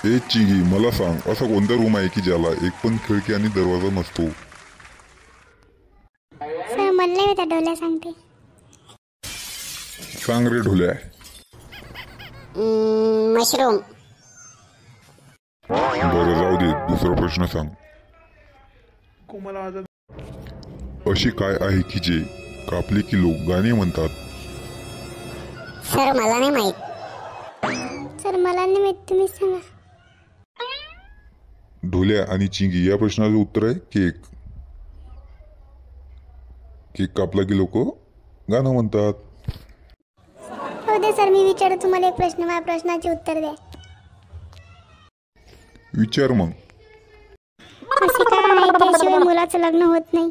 ए चिंगी, मला सांग, असा कोणता रूम आहे की ज्याला एक पण खिडकी आणि दरवाजा नसतो? सर मला नाही त्या डोल्या सांगते. सांग रे ढोल्या. मशरूम. बरं जाऊ दे, दुसरा प्रश्न सांग. अशी काय आहे की जे कापले की लोक गाणे म्हणतात? सर मला नाही माहित. सर मला नाही माहित, तुम्ही सांगा. ढोल्या आणि चिंगी, या प्रश्नाचं उत्तर आहे केक. केक कापला की लोक गाणं म्हणतात. हो दे सर, मी विचारतो तुम्हाला एक प्रश्न, माझ्या प्रश्नाचे उत्तर द्या. विचार मग. असे काय आहे त्याशिवाय मुलाचं लग्न होत नाही?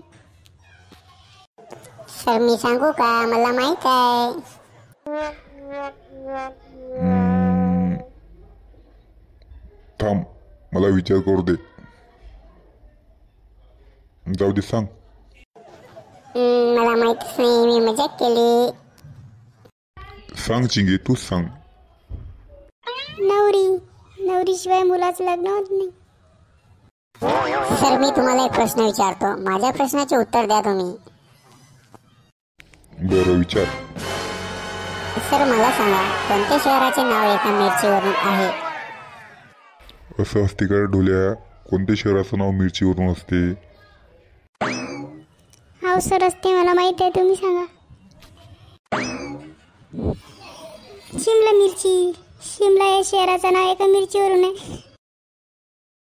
सर मी सांगू का, मला माहित आहे. थांब, मला विचार करू दे. जाऊ दे, सांग. मला माहितच नाही, मी मजाक केली. सांग चिंगी, तूच सांग. नवरीशिवाय मुलाचं लग्न होत नाही. सर मी तुम्हाला एक प्रश्न विचारतो, माझ्या प्रश्नाचे उत्तर द्या तुम्ही. बरं विचार. सर मला सांगा, कोणत्या शहराचे नाव एका मिरचीवरून आहे? असं असते का ढोल्या? कोणत्या शहराचं नाव मिरचीवरून असते? हो सर असते, मला माहित आहे, तुम्ही सांगा. शिमला मिरची. शिमला या शहराचं नाव एका मिरचीवरून आहे.